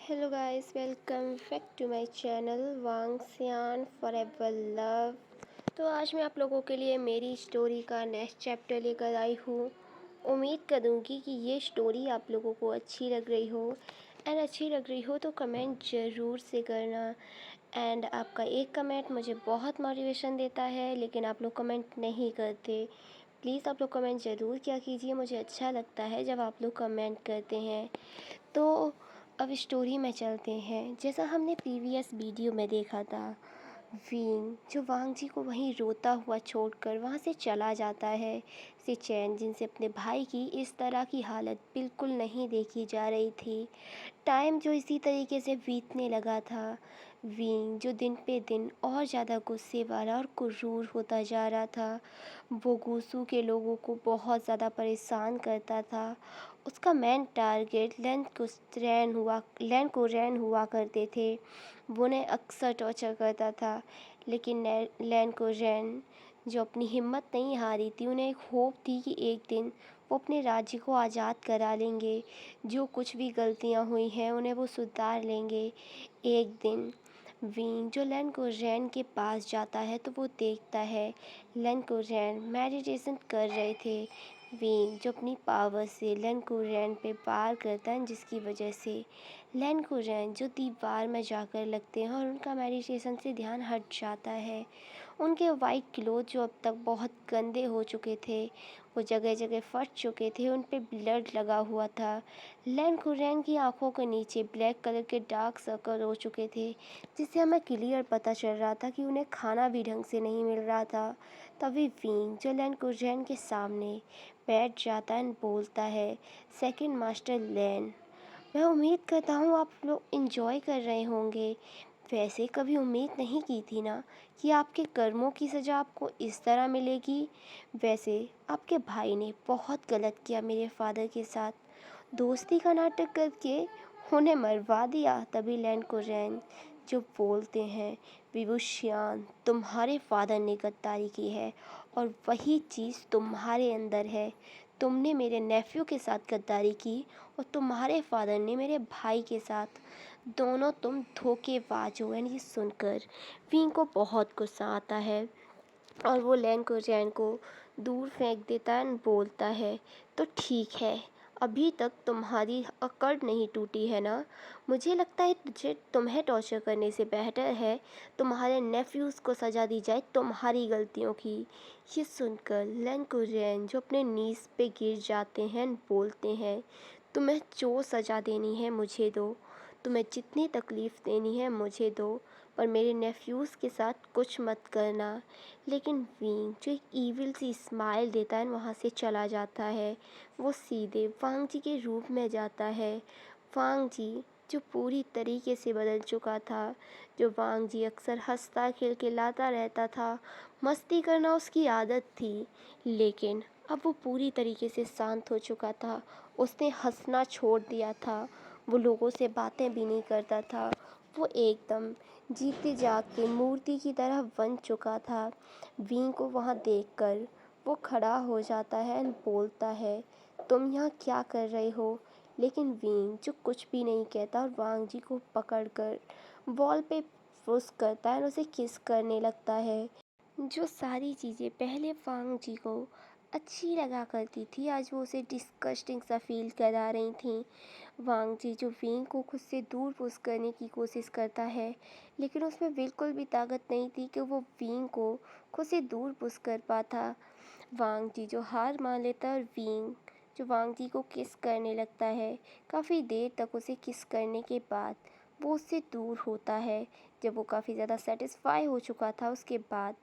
Hello guys, welcome back to my channel Wangsiyan forever love. तो आज मैं आप लोगों के लिए मेरी स्टोरी का नेक्स्ट चैप्टर लेकर आई हूँ। उम्मीद करूँगी कि ये स्टोरी आप लोगों को अच्छी लग रही हो। एंड अच्छी लग रही हो तो कमेंट ज़रूर से करना। एंड आपका एक कमेंट मुझे बहुत मोटिवेशन देता है, लेकिन आप लोग कमेंट नहीं करते। प्लीज़ आप लोग कमेंट ज़रूर किया कीजिए, मुझे अच्छा लगता है जब आप लोग कमेंट करते हैं। तो अब स्टोरी में चलते हैं। जैसा हमने प्रीवियस वीडियो में देखा था, विंग जो वांग जी को वहीं रोता हुआ छोड़कर वहाँ से चला जाता है। चैन जिनसे अपने भाई की इस तरह की हालत बिल्कुल नहीं देखी जा रही थी। टाइम जो इसी तरीके से बीतने लगा था। विंग जो दिन पे दिन और ज़्यादा गुस्से वाला और क्रूर होता जा रहा था। वो गूसू के लोगों को बहुत ज़्यादा परेशान करता था। उसका मेन टारगेट लैन को रैन हुआ करते थे। वो उन्हें अक्सर टॉर्चर करता था, लेकिन लैन को रैन जो अपनी हिम्मत नहीं हारी थी, उन्हें एक होप थी कि एक दिन वो अपने राज्य को आज़ाद करा लेंगे। जो कुछ भी गलतियां हुई हैं उन्हें वो सुधार लेंगे एक दिन। विंग जो लैन को रैन के पास जाता है तो वो देखता है लैन को रैन मेडिटेशन कर रहे थे। विंग जो अपनी पावर से लैन को रैन पे वार करता है, जिसकी वजह से लैन को रैन जो दीवार में जाकर लगते हैं और उनका मेडिटेशन से ध्यान हट जाता है। उनके वाइट क्लोथ जो अब तक बहुत गंदे हो चुके थे, वो जगह जगह फट चुके थे, उन पे ब्लड लगा हुआ था। लैन खुरैन की आंखों के नीचे ब्लैक कलर के डार्क सर्कल हो चुके थे, जिससे हमें क्लियर पता चल रहा था कि उन्हें खाना भी ढंग से नहीं मिल रहा था। तभी विंग जो लैन खुरैन के सामने बैठ जाता है, बोलता है, सेकंड मास्टर लैन, मैं उम्मीद करता हूँ आप लोग इंजॉय कर रहे होंगे। वैसे कभी उम्मीद नहीं की थी ना कि आपके कर्मों की सज़ा आपको इस तरह मिलेगी। वैसे आपके भाई ने बहुत गलत किया मेरे फादर के साथ, दोस्ती का नाटक करके उन्हें मरवा दिया। तभी लैन को रैन जो बोलते हैं, विभूषियान तुम्हारे फादर ने गद्दारी की है और वही चीज़ तुम्हारे अंदर है। तुमने मेरे नेफ्यू के साथ गद्दारी की और तुम्हारे फादर ने मेरे भाई के साथ। दोनों तुम धोखेबाज हो। एंड ये सुनकर विंग को बहुत गुस्सा आता है और वो लैन को रैन को दूर फेंक देता है और बोलता है, तो ठीक है, अभी तक तुम्हारी अकड़ नहीं टूटी है ना। मुझे लगता है तुम्हें टॉर्चर करने से बेहतर है तुम्हारे नेफ्यूज़ को सज़ा दी जाए तुम्हारी गलतियों की। ये सुनकर लैन को रैन जो अपने नीज़ पे गिर जाते हैं बोलते हैं, तुम्हें जो सज़ा देनी है मुझे दो, तुम्हें जितनी तकलीफ़ देनी है मुझे दो, पर मेरे नेफ्यूज़ के साथ कुछ मत करना। लेकिन विंग जो एक ईविल सी स्माइल देता है वहाँ से चला जाता है। वो सीधे वांग जी के रूप में जाता है। वांग जी जो पूरी तरीके से बदल चुका था। जो वांग जी अक्सर हंसता खिलखिलाता रहता था, मस्ती करना उसकी आदत थी, लेकिन अब वो पूरी तरीके से शांत हो चुका था। उसने हंसना छोड़ दिया था, वो लोगों से बातें भी नहीं करता था। वो एकदम जीते जागते मूर्ति की तरह बन चुका था। विंग को वहाँ देखकर वो खड़ा हो जाता है और बोलता है, तुम यहाँ क्या कर रहे हो। लेकिन विंग जो कुछ भी नहीं कहता और वांग जी को पकड़कर वॉल पे पुश करता है और उसे किस करने लगता है। जो सारी चीज़ें पहले वांग जी को अच्छी लगा करती थी, आज वो उसे डिस्गस्टिंग सा फील करा रही थी। वांग जी जो विंग को खुद से दूर पुश करने की कोशिश करता है, लेकिन उसमें बिल्कुल भी ताकत नहीं थी कि वो विंग को खुद से दूर पुश कर पाता। वांग जी जो हार मान लेता है और विंग जो वांग जी को किस करने लगता है। काफ़ी देर तक उसे किस करने के बाद वो उससे दूर होता है। जब वो काफ़ी ज़्यादा सेटिस्फाई हो चुका था, उसके बाद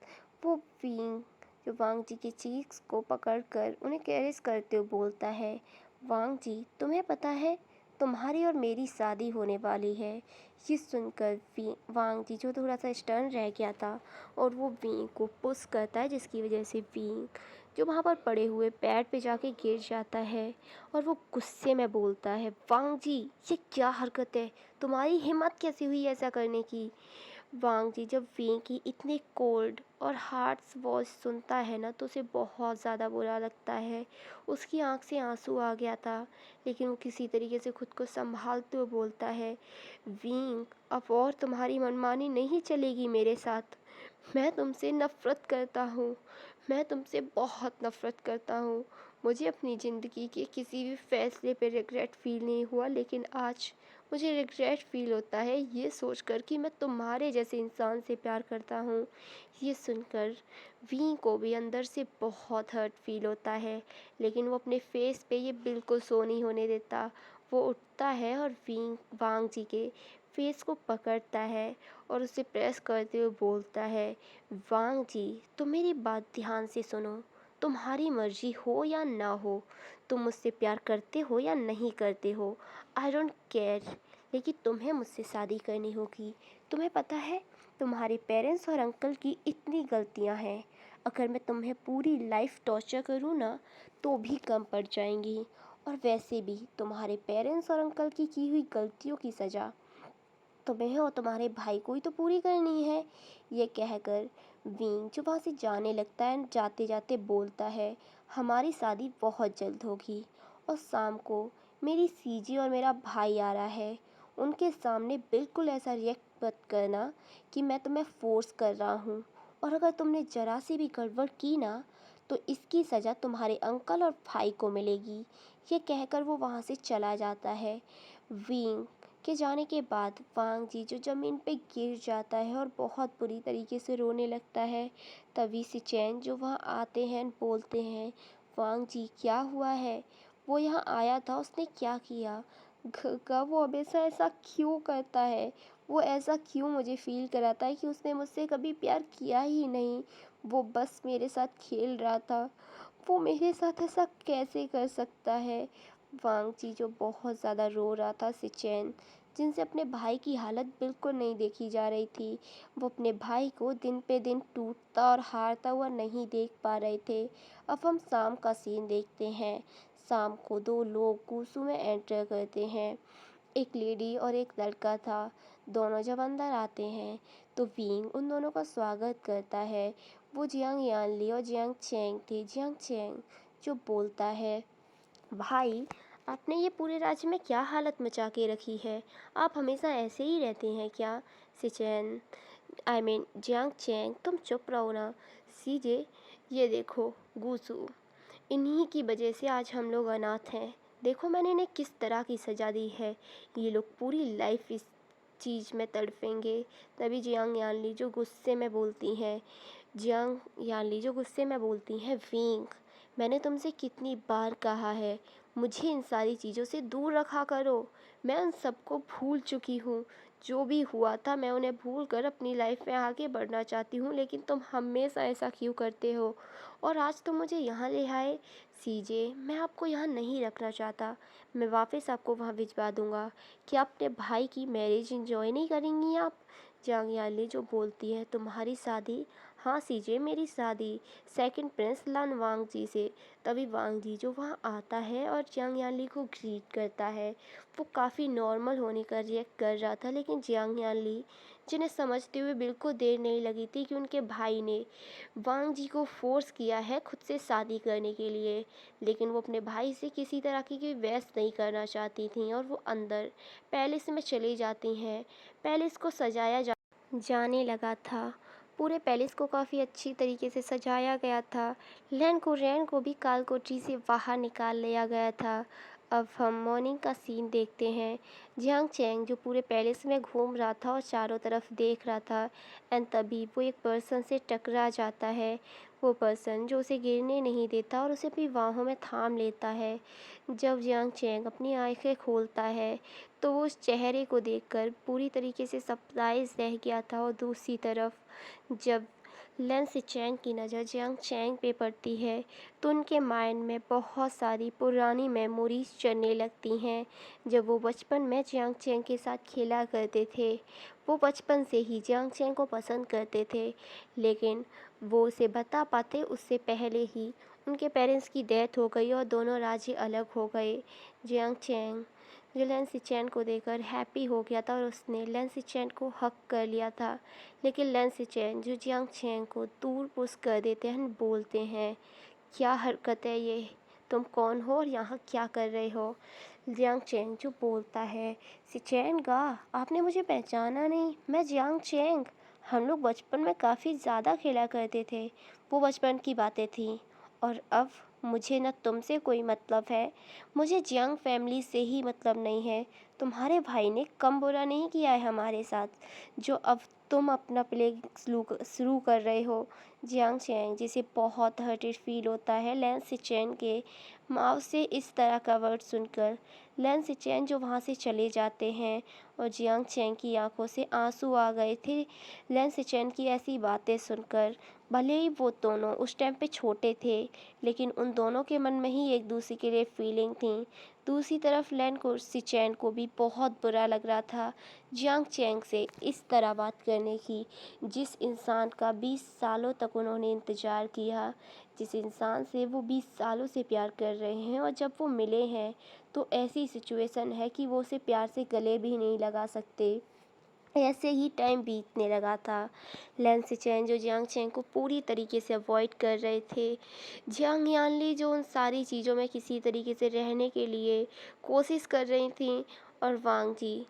वो विंग जो वांग जी के चीक्स को पकड़कर उन्हें कैरेस करते हुए बोलता है, वांग जी तुम्हें पता है तुम्हारी और मेरी शादी होने वाली है। ये सुनकर वांग जी जो थोड़ा सा स्टर्न रह गया था और वो विंग को पुश करता है, जिसकी वजह से विंग जो वहाँ पर पड़े हुए पैर पे जाके गिर जाता है और वो गुस्से में बोलता है, वांग जी ये क्या हरकत है, तुम्हारी हिम्मत कैसी हुई ऐसा करने की। वांग जी जब वी की इतनी कोल्ड और हार्श वॉइस सुनता है ना तो उसे बहुत ज़्यादा बुरा लगता है। उसकी आंख से आंसू आ गया था, लेकिन वो किसी तरीके से खुद को संभालते हुए बोलता है, वींग अब और तुम्हारी मनमानी नहीं चलेगी मेरे साथ। मैं तुमसे नफ़रत करता हूँ। मैं तुमसे बहुत नफ़रत करता हूँ। मुझे अपनी ज़िंदगी के किसी भी फ़ैसले पे रिग्रेट फ़ील नहीं हुआ, लेकिन आज मुझे रिग्रेट फ़ील होता है ये सोचकर कि मैं तुम्हारे जैसे इंसान से प्यार करता हूँ। ये सुनकर वी को भी अंदर से बहुत हर्ट फ़ील होता है, लेकिन वो अपने फ़ेस पे ये बिल्कुल शो नहीं होने देता। वो उठता है और वी वांग जी के फेस को पकड़ता है और उसे प्रेस करते हुए बोलता है, वांग जी तुम मेरी बात ध्यान से सुनो। तुम्हारी मर्जी हो या ना हो, तुम मुझसे प्यार करते हो या नहीं करते हो, आई डोंट केयर, लेकिन तुम्हें मुझसे शादी करनी होगी। तुम्हें पता है तुम्हारे पेरेंट्स और अंकल की इतनी गलतियां हैं, अगर मैं तुम्हें पूरी लाइफ टॉर्चर करूँ ना तो भी कम पड़ जाएंगी। और वैसे भी तुम्हारे पेरेंट्स और अंकल की हुई गलतियों की सज़ा तुम्हें और तुम्हारे भाई को ही तो पूरी करनी है। ये कहकर विंग जो वहाँ से जाने लगता है, जाते जाते बोलता है, हमारी शादी बहुत जल्द होगी और शाम को मेरी सीजी और मेरा भाई आ रहा है। उनके सामने बिल्कुल ऐसा रिएक्ट मत करना कि मैं तुम्हें फोर्स कर रहा हूँ, और अगर तुमने ज़रा सी भी गड़बड़ की ना तो इसकी सज़ा तुम्हारे अंकल और भाई को मिलेगी। ये कहकर वो वहाँ से चला जाता है। विंग के जाने के बाद वांग जी जो ज़मीन पे गिर जाता है और बहुत बुरी तरीके से रोने लगता है। तभी से चैन जो वहाँ आते हैं बोलते हैं, वांग जी क्या हुआ है, वो यहाँ आया था, उसने क्या किया, का वो हमेशा ऐसा क्यों करता है, वो ऐसा क्यों मुझे फील कराता है कि उसने मुझसे कभी प्यार किया ही नहीं, वो बस मेरे साथ खेल रहा था, वो मेरे साथ ऐसा कैसे कर सकता है। वांग जी जो बहुत ज़्यादा रो रहा था सिचैन, जिनसे अपने भाई की हालत बिल्कुल नहीं देखी जा रही थी, वो अपने भाई को दिन पे दिन टूटता और हारता हुआ नहीं देख पा रहे थे। अब हम शाम का सीन देखते हैं। शाम को दो लोग गुसू में एंटर करते हैं, एक लेडी और एक लड़का था। दोनों जब अंदर आते हैं तो विंग उन दोनों का स्वागत करता है। वो जियांग यानली और जियांग चैंग थे। जियांग चैंग जो बोलता है, भाई आपने ये पूरे राज्य में क्या हालत मचा के रखी है, आप हमेशा ऐसे ही रहते हैं क्या। सिचैन आई मीन जियांग चैंग तुम चुप रहो ना। सीजे ये देखो गूसू, इन्हीं की वजह से आज हम लोग अनाथ हैं। देखो मैंने इन्हें किस तरह की सज़ा दी है, ये लोग पूरी लाइफ इस चीज़ में तड़पेंगे। तभी जियांग यानली जो गुस्से में बोलती हैं, जियांग यानली जो गुस्से में बोलती हैं, विंग मैंने तुमसे कितनी बार कहा है मुझे इन सारी चीज़ों से दूर रखा करो। मैं उन सबको भूल चुकी हूँ, जो भी हुआ था मैं उन्हें भूल कर अपनी लाइफ में आगे बढ़ना चाहती हूँ, लेकिन तुम हमेशा ऐसा क्यों करते हो। और आज तुम मुझे यहाँ ले आए। सीजे मैं आपको यहाँ नहीं रखना चाहता, मैं वापस आपको वहाँ भिजवा दूँगा। क्या अपने भाई की मैरिज इंजॉय नहीं करेंगी आप। जांग याली जो बोलती है, तुम्हारी शादी, हाँ सीजे मेरी शादी सेकंड प्रिंस लन वांग जी से। तभी वांग जी जो वहाँ आता है और जियांग यानली को ग्रीट करता है। वो काफ़ी नॉर्मल होने का रिएक्ट कर रहा था, लेकिन जियांग यानली जिन्हें समझते हुए बिल्कुल देर नहीं लगी थी कि उनके भाई ने वांग जी को फोर्स किया है खुद से शादी करने के लिए, लेकिन वो अपने भाई से किसी तरह की कोई बहस नहीं करना चाहती थी और वो अंदर पैलेस में चली जाती हैं। पैलेस को जाने लगा था। पूरे पैलेस को काफ़ी अच्छी तरीके से सजाया गया था। रैन को भी कालकोठरी से बाहर निकाल लिया गया था। अब हम मॉर्निंग का सीन देखते हैं। जियांग चैंग जो पूरे पैलेस में घूम रहा था और चारों तरफ देख रहा था, एंड तभी वो एक पर्सन से टकरा जाता है। वो पर्सन जो उसे गिरने नहीं देता और उसे अपनी बाहों में थाम लेता है। जब जियांग चैंग अपनी आंखें खोलता है तो वो उस चेहरे को देखकर पूरी तरीके से सरप्राइज रह गया था। और दूसरी तरफ जब लन सिचैन की नज़र जियांग चैंग पे पड़ती है तो उनके माइंड में बहुत सारी पुरानी मेमोरीज चलने लगती हैं, जब वो बचपन में जियांग चैंग के साथ खेला करते थे। वो बचपन से ही जियांग चैंग को पसंद करते थे, लेकिन वो उसे बता पाते उससे पहले ही उनके पेरेंट्स की डेथ हो गई और दोनों राज्य अलग हो गए। जियांग चैंग जो लैन सिचेन को देखकर हैप्पी हो गया था और उसने लैन सिचेन को हक कर लिया था। लेकिन लैन सिचेन जो जियांग चैंग को दूर पुश कर देते हैं, बोलते हैं, क्या हरकत है ये, तुम कौन हो और यहाँ क्या कर रहे हो। जियांग चैंग जो बोलता है, सिचेन गा, आपने मुझे पहचाना नहीं, मैं जियांग चैंग, हम लोग बचपन में काफ़ी ज़्यादा खेला करते थे। वो बचपन की बातें थीं और अब मुझे न तुमसे कोई मतलब है, मुझे जियांग फैमिली से ही मतलब नहीं है। तुम्हारे भाई ने कम बुरा नहीं किया है हमारे साथ, जो अब तुम अपना प्ले शुरू कर रहे हो। जियांग चैंग जिसे बहुत हर्टेड फील होता है लैन सिचेन के माँ से इस तरह का वर्ड सुनकर। लैन सिचेन जो वहाँ से चले जाते हैं और जियांग चैंग की आंखों से आंसू आ गए थे लैन सिचेन की ऐसी बातें सुनकर। भले ही वो दोनों उस टाइम पे छोटे थे, लेकिन उन दोनों के मन में ही एक दूसरे के लिए फीलिंग थी। दूसरी तरफ लैन को सिचेन को भी बहुत बुरा लग रहा था जियांग चैंग से इस तरह बात करने की, जिस इंसान का 20 सालों तक उन्होंने इंतज़ार किया, जिस इंसान से वो 20 सालों से प्यार कर रहे हैं, और जब वो मिले हैं तो ऐसी सिचुएशन है कि वो उसे प्यार से गले भी नहीं लगा सकते। ऐसे ही टाइम बीतने लगा था। लैन सिचेन जो जियांग चैंग को पूरी तरीके से अवॉइड कर रहे थे, जियांग यानली जो उन सारी चीज़ों में किसी तरीके से रहने के लिए कोशिश कर रही थी, और वांग जी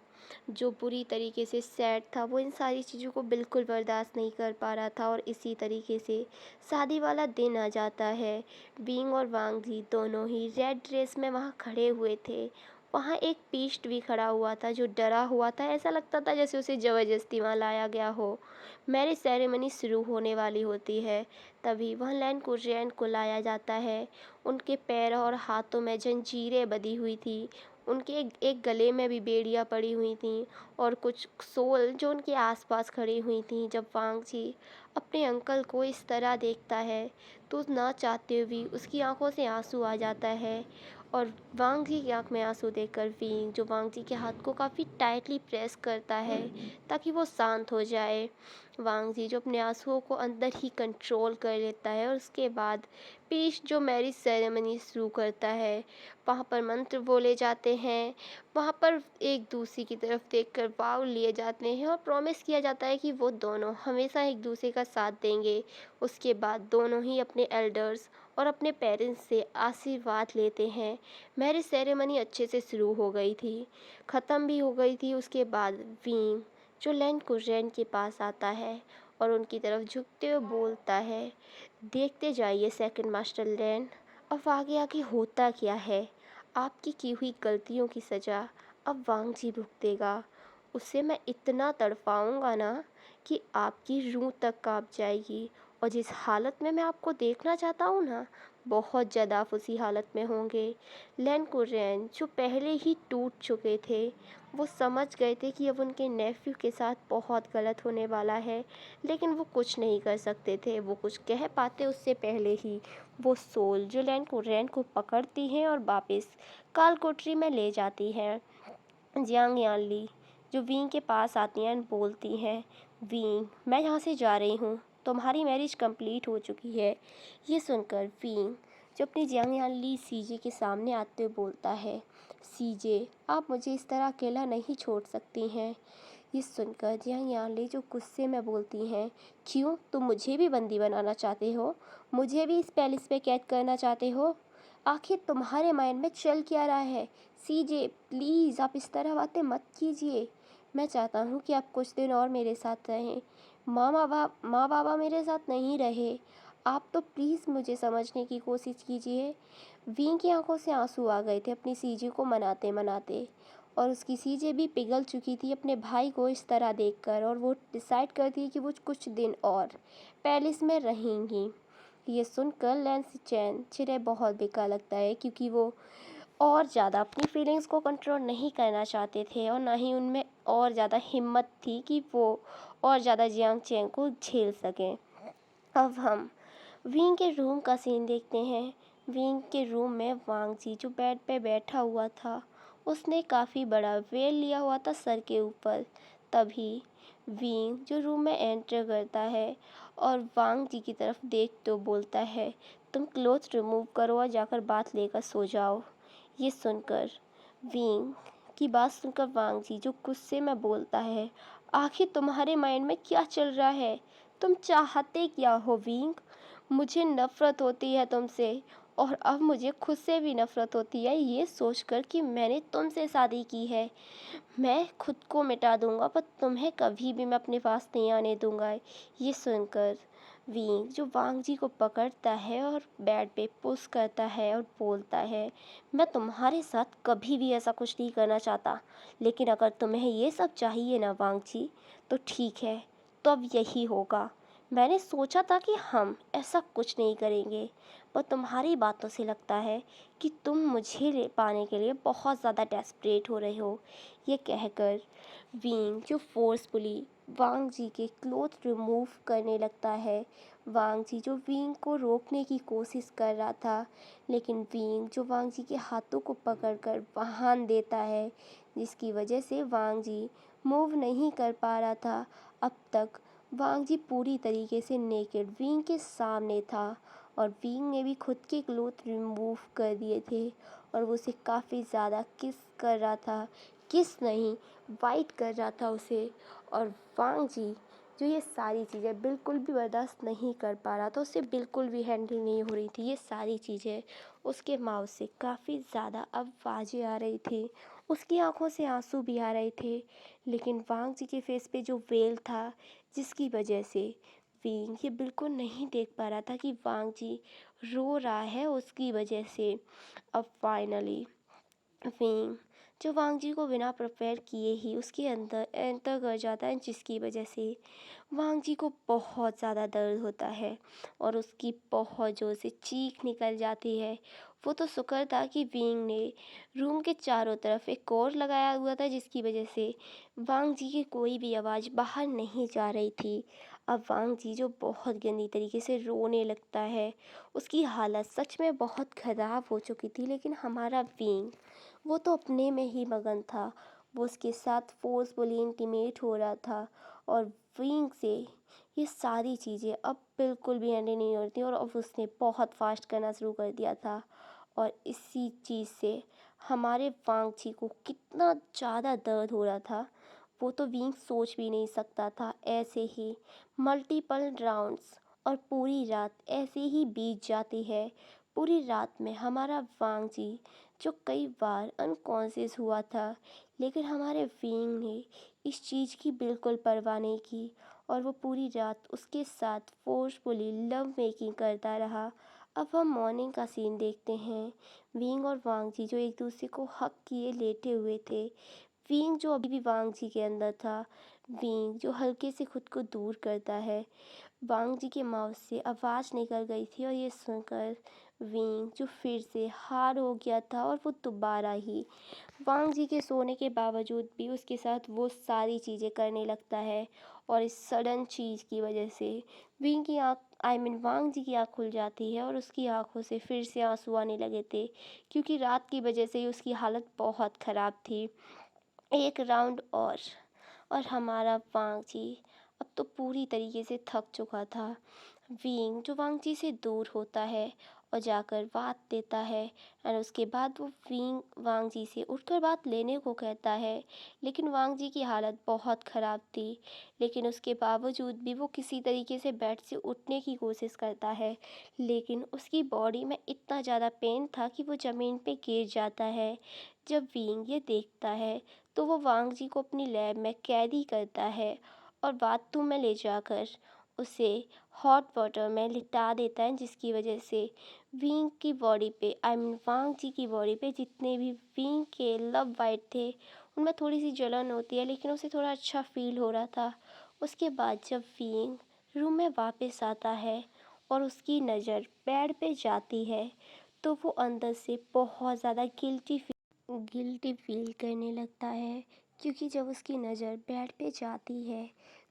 जो बुरी तरीके से सैड था, वो इन सारी चीज़ों को बिल्कुल बर्दाश्त नहीं कर पा रहा था। और इसी तरीके से शादी वाला दिन आ जाता है। बीइंग और वांग जी दोनों ही रेड ड्रेस में वहाँ खड़े हुए थे। वहाँ एक पीस्ट भी खड़ा हुआ था जो डरा हुआ था, ऐसा लगता था जैसे उसे ज़बरदस्ती वहाँ लाया गया हो। मैरिज सेरेमनी शुरू होने वाली होती है, तभी वहाँ लैन कुर्रियन को लाया जाता है। उनके पैरों और हाथों में जंजीरें बंधी हुई थी, उनके एक गले में भी बेड़ियाँ पड़ी हुई थीं, और कुछ सोल जो उनके आसपास खड़ी हुई थीं। जब वांग जी अपने अंकल को इस तरह देखता है तो ना चाहते हुए भी उसकी आंखों से आंसू आ जाता है, और वांग जी की आंख में आंसू देखकर विंग जो वांग जी के हाथ को काफ़ी टाइटली प्रेस करता है ताकि वो शांत हो जाए। वांग जी जो अपने आंसुओं को अंदर ही कंट्रोल कर लेता है, और उसके बाद पीस जो मैरिज सेरेमनी शुरू करता है। वहाँ पर मंत्र बोले जाते हैं, वहाँ पर एक दूसरे की तरफ देखकर वाव लिए जाते हैं और प्रॉमिस किया जाता है कि वो दोनों हमेशा एक दूसरे का साथ देंगे। उसके बाद दोनों ही अपने एल्डर्स और अपने पेरेंट्स से आशीर्वाद लेते हैं। मैरिज सेरेमनी अच्छे से शुरू हो गई थी, ख़त्म भी हो गई थी। उसके बाद विंग जो लैन कुर्रेन के पास आता है और उनकी तरफ झुकते हुए बोलता है, देखते जाइए सेकंड मास्टर लैन, अब आगे आगे होता क्या है। आपकी की हुई गलतियों की सज़ा अब वांग जी भुगतेगा। उसे मैं इतना तड़पाऊंगा ना कि आपकी रूह तक कांप जाएगी, और जिस हालत में मैं आपको देखना चाहता हूँ ना, बहुत ज़्यादा आप उसी हालत में होंगे। लैन कुर्रेन जो पहले ही टूट चुके थे, वो समझ गए थे कि अब उनके नेफ्यू के साथ बहुत गलत होने वाला है, लेकिन वो कुछ नहीं कर सकते थे। वो कुछ कह पाते उससे पहले ही वो सोल जो लैन कुर्रेन को पकड़ती हैं और वापस काल कोठरी में ले जाती हैं। जियांग यानली जो विंग के पास आती हैं बोलती हैं, विंग मैं यहाँ से जा रही हूँ, तुम्हारी मैरिज कंप्लीट हो चुकी है। ये सुनकर विंग जो अपनी जियांग यानली सीजे के सामने आते हुए बोलता है, सीजे आप मुझे इस तरह अकेला नहीं छोड़ सकती हैं। ये सुनकर जियांग यानली जो गुस्से में बोलती हैं, क्यों तुम मुझे भी बंदी बनाना चाहते हो, मुझे भी इस पैलेस में कैद करना चाहते हो, आखिर तुम्हारे माइंड में चल क्या रहा है। सीजे प्लीज़ आप इस तरह बातें मत कीजिए, मैं चाहता हूँ कि आप कुछ दिन और मेरे साथ रहें। माँ बाबा मेरे साथ नहीं रहे, आप तो प्लीज़ मुझे समझने की कोशिश कीजिए। विंग की आंखों से आंसू आ गए थे अपनी सीजे को मनाते मनाते, और उसकी सीजे भी पिघल चुकी थी अपने भाई को इस तरह देखकर, और वो डिसाइड करती है कि वो कुछ दिन और पैलेस में रहेंगी। ये सुनकर लैन सिचेन चिरे बहुत बेकार लगता है, क्योंकि वो और ज़्यादा अपनी फीलिंग्स को कंट्रोल नहीं करना चाहते थे, और ना ही उनमें और ज़्यादा हिम्मत थी कि वो और ज़्यादा जियांग चैंग को झेल सकें। अब हम विंग के रूम का सीन देखते हैं। विंग के रूम में वांग जी जो बेड पे बैठा हुआ था, उसने काफ़ी बड़ा वेल लिया हुआ था सर के ऊपर। तभी विंग जो रूम में एंटर करता है और वांग जी की तरफ देख तो बोलता है, तुम क्लोथ रिमूव करो और जाकर बाथ लेकर सो जाओ। ये सुनकर विंग की बात सुनकर वांग जी जो गुस्से में बोलता है, आखिर तुम्हारे माइंड में क्या चल रहा है? तुम चाहते क्या हो विंग? मुझे नफरत होती है तुमसे, और अब मुझे खुद से भी नफरत होती है ये सोचकर कि मैंने तुमसे शादी की है। मैं खुद को मिटा दूंगा, पर तुम्हें कभी भी मैं अपने पास नहीं आने दूंगा। ये सुनकर वींग जो वांग जी को पकड़ता है और बेड पे पुश करता है और बोलता है, मैं तुम्हारे साथ कभी भी ऐसा कुछ नहीं करना चाहता, लेकिन अगर तुम्हें ये सब चाहिए ना वांग जी, तो ठीक है, तो अब यही होगा। मैंने सोचा था कि हम ऐसा कुछ नहीं करेंगे, पर तुम्हारी बातों से लगता है कि तुम मुझे पाने के लिए बहुत ज़्यादा डेस्परेट हो रहे हो। ये कहकर विंग जो फोर्सफुली वांग जी के क्लोथ रिमूव करने लगता है। वांग जी जो विंग को रोकने की कोशिश कर रहा था, लेकिन विंग जो वांग जी के हाथों को पकड़कर बांध देता है, जिसकी वजह से वांग जी मूव नहीं कर पा रहा था। अब तक वांग जी पूरी तरीके से नेकेड विंग के सामने था, और विंग ने भी खुद के क्लोथ रिमूव कर दिए थे, और वो उसे काफ़ी ज़्यादा किस कर रहा था, किस नहीं, वाइट कर रहा था उसे। और वांग जी जो ये सारी चीज़ें बिल्कुल भी बर्दाश्त नहीं कर पा रहा था, उससे बिल्कुल भी हैंडल नहीं हो रही थी ये सारी चीज़ें। उसके माउथ से काफ़ी ज़्यादा आवाज़ें आ रही थी, उसकी आंखों से आंसू भी आ रहे थे, लेकिन वांग जी के फेस पे जो वेल था, जिसकी वजह से विंग ये बिल्कुल नहीं देख पा रहा था कि वांग जी रो रहा है उसकी वजह से। अब फाइनली विंग जो वांग जी को बिना प्रिपेयर किए ही उसके अंदर एंटर कर जाता है, जिसकी वजह से वांग जी को बहुत ज़्यादा दर्द होता है और उसकी बहुत ज़ोर से चीख निकल जाती है। वो तो शुक्र था कि विंग ने रूम के चारों तरफ एक कोर लगाया हुआ था, जिसकी वजह से वांग जी की कोई भी आवाज़ बाहर नहीं जा रही थी। अब वांग जी जो बहुत गंदी तरीके से रोने लगता है, उसकी हालत सच में बहुत ख़राब हो चुकी थी, लेकिन हमारा विंग वो तो अपने में ही मगन था। वो उसके साथ फोर्सफुली इंटीमेट हो रहा था, और विंग से ये सारी चीज़ें अब बिल्कुल भी हैंडल नहीं हो रही थी, और अब उसने बहुत फास्ट करना शुरू कर दिया था। और इसी चीज़ से हमारे वांगची को कितना ज़्यादा दर्द हो रहा था, वो तो विंग सोच भी नहीं सकता था। ऐसे ही मल्टीपल राउंड्स और पूरी रात ऐसे ही बीत जाती है। पूरी रात में हमारा वांग जी जो कई बार अनकॉन्शियस हुआ था, लेकिन हमारे विंग ने इस चीज़ की बिल्कुल परवाह नहीं की, और वो पूरी रात उसके साथ फोर्सफुली लव मेकिंग करता रहा। अब हम मॉर्निंग का सीन देखते हैं। विंग और वांग जी जो एक दूसरे को हक किए लेटे हुए थे। विंग जो अभी भी वांग जी के अंदर था, विंग जो हल्के से खुद को दूर करता है। वांग जी के माउथ से आवाज़ निकल गई थी, और ये सुनकर विंग जो फिर से हार हो गया था, और वो दोबारा ही वांग जी के सोने के बावजूद भी उसके साथ वो सारी चीज़ें करने लगता है। और इस सडन चीज़ की वजह से विंग की आँख वांग जी की आँख खुल जाती है, और उसकी आंखों से फिर से आंसू आने लगे थे, क्योंकि रात की वजह से ही उसकी हालत बहुत ख़राब थी। एक राउंड और हमारा वांग जी अब तो पूरी तरीके से थक चुका था। विंग जो वांग जी से दूर होता है और जाकर बात देता है, और उसके बाद वो विंग वांग जी से उठकर बात लेने को कहता है, लेकिन वांग जी की हालत बहुत ख़राब थी। लेकिन उसके बावजूद भी वो किसी तरीके से बेड से उठने की कोशिश करता है, लेकिन उसकी बॉडी में इतना ज़्यादा पेन था कि वो ज़मीन पे गिर जाता है। जब विंग ये देखता है, तो वो वांग जी को अपनी लैब में कैदी करता है, और बाथरूम में ले जाकर उसे हॉट वाटर में लिटा देता है, जिसकी वजह से विंग की बॉडी पे वांग जी की बॉडी पे जितने भी विंग के लव बाइट थे, उनमें थोड़ी सी जलन होती है, लेकिन उसे थोड़ा अच्छा फील हो रहा था। उसके बाद जब विंग रूम में वापस आता है और उसकी नज़र बेड पे जाती है, तो वो अंदर से बहुत ज़्यादा गिल्टी फील करने लगता है, क्योंकि जब उसकी नज़र बेड पे जाती है,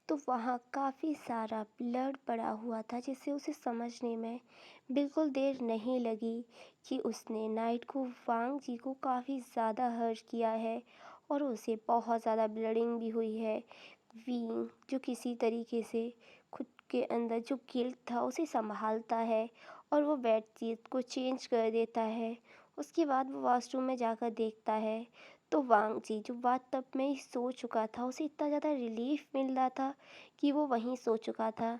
तो वहाँ काफ़ी सारा ब्लड पड़ा हुआ था, जिससे उसे समझने में बिल्कुल देर नहीं लगी कि उसने नाइट को वांग जी को काफ़ी ज़्यादा हर्ट किया है, और उसे बहुत ज़्यादा ब्लडिंग भी हुई है। विंग जो किसी तरीके से खुद के अंदर जो गिल्ट था उसे संभालता है, और वो बेडशीट को चेंज कर देता है। उसके बाद वो वॉशरूम में जाकर देखता है, तो वांग जी जो बाथटब में ही सो चुका था, उसे इतना ज़्यादा रिलीफ मिल रहा था कि वो वहीं सो चुका था।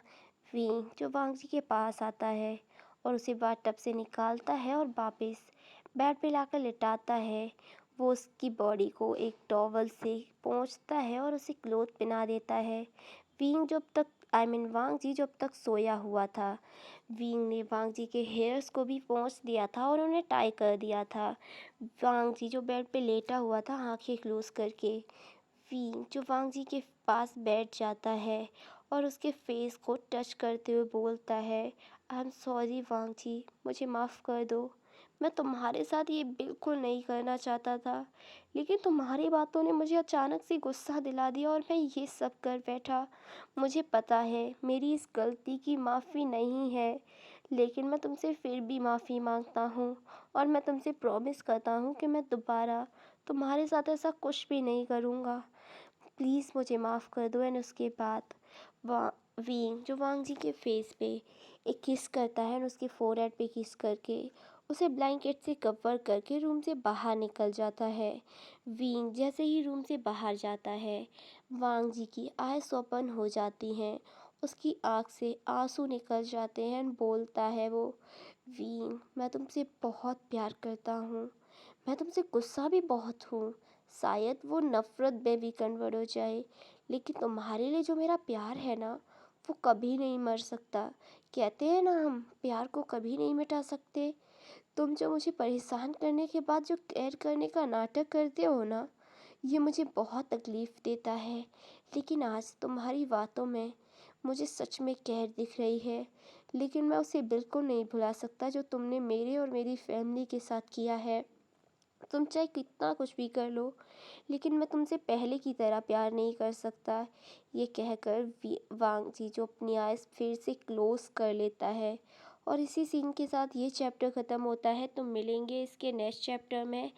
विंग जो वांग जी के पास आता है और उसे बाथटब से निकालता है और वापस बेड पे लाकर लिटाता है। वो उसकी बॉडी को एक टॉवल से पोंछता है और उसे क्लोथ पहना देता है। विंग जब तक वांग जी जब तक सोया हुआ था, विंग ने वांग जी के हेयर्स को भी पोंछ दिया था और उन्हें टाई कर दिया था। वांग जी जो बेड पे लेटा हुआ था आंखें क्लोज करके, विंग जो वांग जी के पास बैठ जाता है और उसके फेस को टच करते हुए बोलता है, आई एम सॉरी वांग जी, मुझे माफ़ कर दो। मैं तुम्हारे साथ ये बिल्कुल नहीं करना चाहता था, लेकिन तुम्हारी बातों ने मुझे अचानक से गुस्सा दिला दिया और मैं ये सब कर बैठा। मुझे पता है मेरी इस गलती की माफ़ी नहीं है, लेकिन मैं तुमसे फिर भी माफ़ी मांगता हूँ और मैं तुमसे प्रॉमिस करता हूँ कि मैं दोबारा तुम्हारे साथ ऐसा कुछ भी नहीं करूँगा। प्लीज़ मुझे माफ़ कर दो। एंड उसके बाद वा विंग जो वांग जी के फेस पे एक किस करता है और उसके फोरहेड पे किस करके उसे ब्लैंकेट से कवर करके रूम से बाहर निकल जाता है। विंग जैसे ही रूम से बाहर जाता है, वांग जी की आइज़ ओपन हो जाती हैं, उसकी आँख से आंसू निकल जाते हैं। बोलता है वो, विंग मैं तुमसे बहुत प्यार करता हूँ, मैं तुमसे गुस्सा भी बहुत हूँ, शायद वो नफ़रत में भी कन्वर्ट हो जाए, लेकिन तुम्हारे लिए जो मेरा प्यार है ना, वो कभी नहीं मर सकता। कहते हैं ना हम प्यार को कभी नहीं मिटा सकते। तुम जो मुझे परेशान करने के बाद जो केयर करने का नाटक करते हो ना, ये मुझे बहुत तकलीफ़ देता है, लेकिन आज तुम्हारी बातों में मुझे सच में केयर दिख रही है। लेकिन मैं उसे बिल्कुल नहीं भुला सकता जो तुमने मेरे और मेरी फैमिली के साथ किया है। तुम चाहे कितना कुछ भी कर लो, लेकिन मैं तुमसे पहले की तरह प्यार नहीं कर सकता। ये कहकर वांग जी जो अपनी आइज़ फिर से क्लोज कर लेता है और इसी सीन के साथ ये चैप्टर ख़त्म होता है। तो मिलेंगे इसके नेक्स्ट चैप्टर में।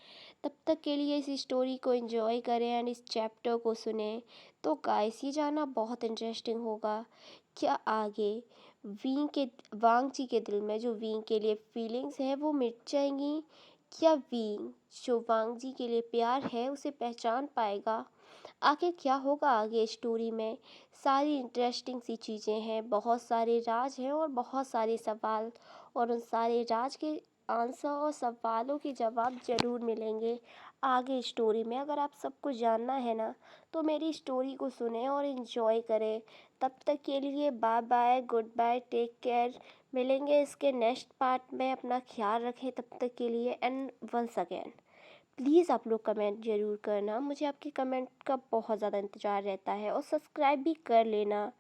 तब तक के लिए इस स्टोरी को एंजॉय करें एंड इस चैप्टर को सुने। तो गाइस ये जानना बहुत इंटरेस्टिंग होगा, क्या आगे विंग के वांग जी के दिल में जो विंग के लिए फीलिंग्स हैं वो मिट जाएंगी, क्या विंग जो वांग जी के लिए प्यार है उसे पहचान पाएगा। आखिर क्या होगा आगे स्टोरी में। सारी इंटरेस्टिंग सी चीज़ें हैं, बहुत सारे राज हैं और बहुत सारे सवाल, और उन सारे राज के आंसर और सवालों के जवाब ज़रूर मिलेंगे आगे स्टोरी में। अगर आप सबको जानना है ना, तो मेरी स्टोरी को सुने और इन्जॉय करें। तब तक के लिए bye bye, good bye, take care. मिलेंगे इसके नेक्स्ट पार्ट में। अपना ख्याल रखें तब तक के लिए। एंड वंस अगेन प्लीज़ आप लोग कमेंट ज़रूर करना, मुझे आपके कमेंट का बहुत ज़्यादा इंतज़ार रहता है, और सब्सक्राइब भी कर लेना।